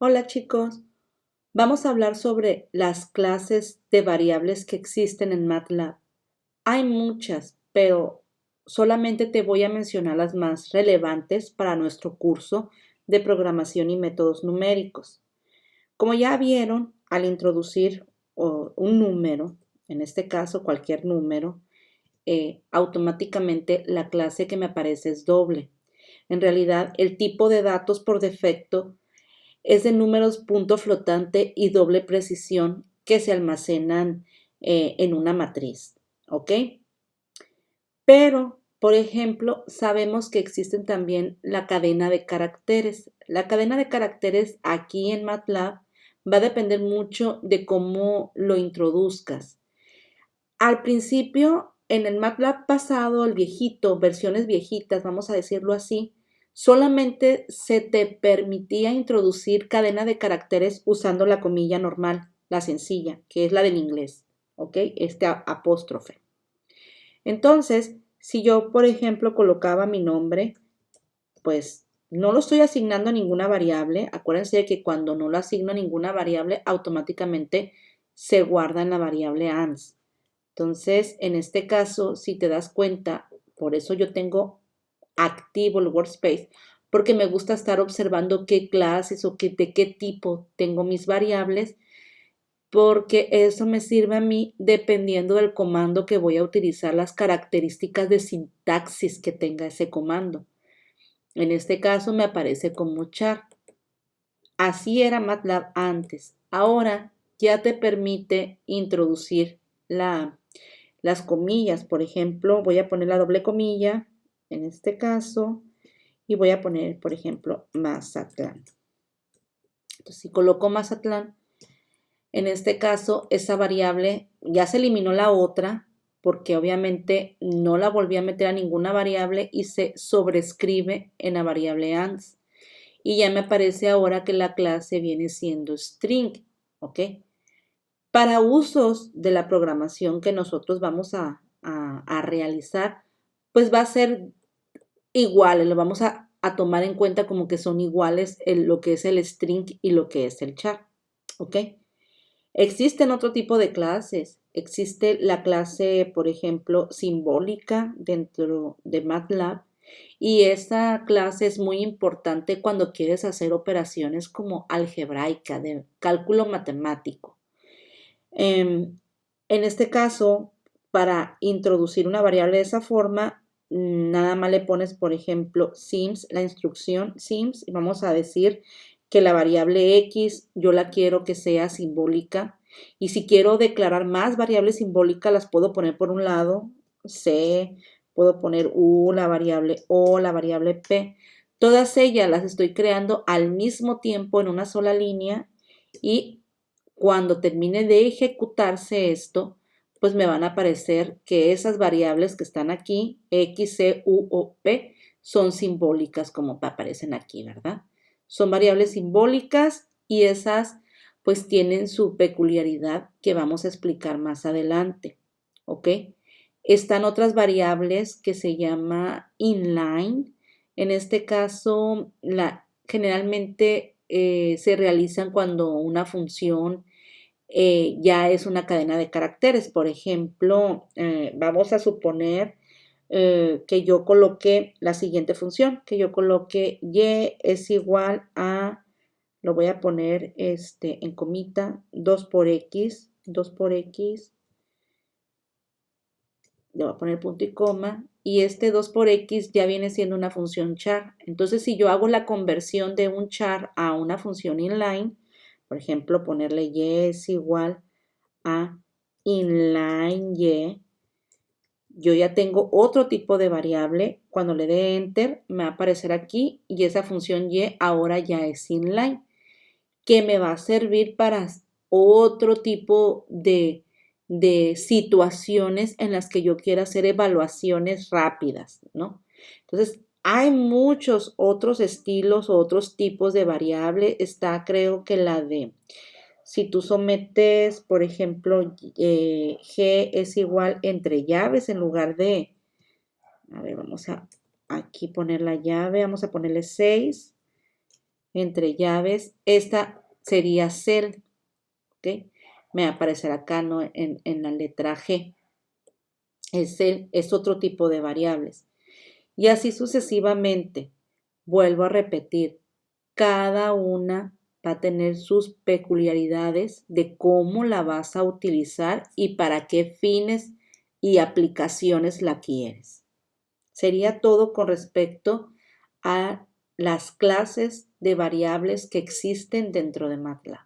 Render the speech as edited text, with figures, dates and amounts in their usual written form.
Hola chicos, vamos a hablar sobre las clases de variables que existen en MATLAB. Hay muchas, pero solamente te voy a mencionar las más relevantes para nuestro curso de programación y métodos numéricos. Como ya vieron, al introducir un número, en este caso cualquier número, automáticamente la clase que me aparece es doble. En realidad, el tipo de datos por defecto es de números punto flotante y doble precisión que se almacenan en una matriz, ¿ok? Pero, por ejemplo, sabemos que existen también la cadena de caracteres. La cadena de caracteres aquí en MATLAB va a depender mucho de cómo lo introduzcas. Al principio, en el MATLAB pasado, el viejito, versiones viejitas, vamos a decirlo así, solamente se te permitía introducir cadena de caracteres usando la comilla normal, la sencilla, que es la del inglés, ¿ok? Este apóstrofe. Entonces, si yo, por ejemplo, colocaba mi nombre, pues no lo estoy asignando a ninguna variable. Acuérdense de que cuando no lo asigno a ninguna variable, automáticamente se guarda en la variable ans. Entonces, en este caso, si te das cuenta, por eso yo tengo activo el workspace, porque me gusta estar observando qué clases o de qué tipo tengo mis variables, porque eso me sirve a mí dependiendo del comando que voy a utilizar, las características de sintaxis que tenga ese comando. En este caso me aparece como char. Así era MATLAB antes. Ahora ya te permite introducir las comillas. Por ejemplo, voy a poner la doble comilla en este caso y voy a poner, por ejemplo, Mazatlán. Entonces, si coloco Mazatlán, en este caso, esa variable ya se eliminó la otra porque obviamente no la volví a meter a ninguna variable y se sobrescribe en la variable ans. Y ya me aparece ahora que la clase viene siendo string, ¿ok? Para usos de la programación que nosotros vamos a realizar, pues va a ser igual, lo vamos a tomar en cuenta como que son iguales lo que es el string y lo que es el char, ¿ok? Existen otro tipo de clases. Existe la clase, por ejemplo, simbólica dentro de MATLAB y esa clase es muy importante cuando quieres hacer operaciones como algebraica, de cálculo matemático. En este caso, para introducir una variable de esa forma, nada más le pones, por ejemplo, sims, la instrucción sims, y vamos a decir que la variable x yo la quiero que sea simbólica. Y si quiero declarar más variables simbólicas, las puedo poner por un lado, c, puedo poner u, la variable o, la variable p. Todas ellas las estoy creando al mismo tiempo en una sola línea y cuando termine de ejecutarse esto, pues me van a aparecer que esas variables que están aquí, x, c, u o p, son simbólicas como aparecen aquí, ¿verdad? Son variables simbólicas y esas pues tienen su peculiaridad que vamos a explicar más adelante, ¿ok? Están otras variables que se llama inline. En este caso, generalmente se realizan cuando una función ya es una cadena de caracteres. Por ejemplo, vamos a suponer que yo coloque la siguiente función, que yo coloque y es igual a, lo voy a poner en comita, 2 por x, le voy a poner punto y coma, y este 2 por x ya viene siendo una función char. Entonces, si yo hago la conversión de un char a una función inline, por ejemplo, ponerle y es igual a inline y, yo ya tengo otro tipo de variable. Cuando le dé enter, me va a aparecer aquí y esa función y ahora ya es inline, que me va a servir para otro tipo de situaciones en las que yo quiera hacer evaluaciones rápidas, ¿no? Entonces, hay muchos otros estilos o otros tipos de variable. Está, creo que la de, si tú sometes, por ejemplo, G es igual entre llaves en lugar de, a ver, vamos a aquí poner la llave, vamos a ponerle 6 entre llaves. Esta sería cel, ¿ok? Me aparecerá acá, ¿no? En la letra G. Es otro tipo de variables. Y así sucesivamente. Vuelvo a repetir, cada una va a tener sus peculiaridades de cómo la vas a utilizar y para qué fines y aplicaciones la quieres. Sería todo con respecto a las clases de variables que existen dentro de MATLAB.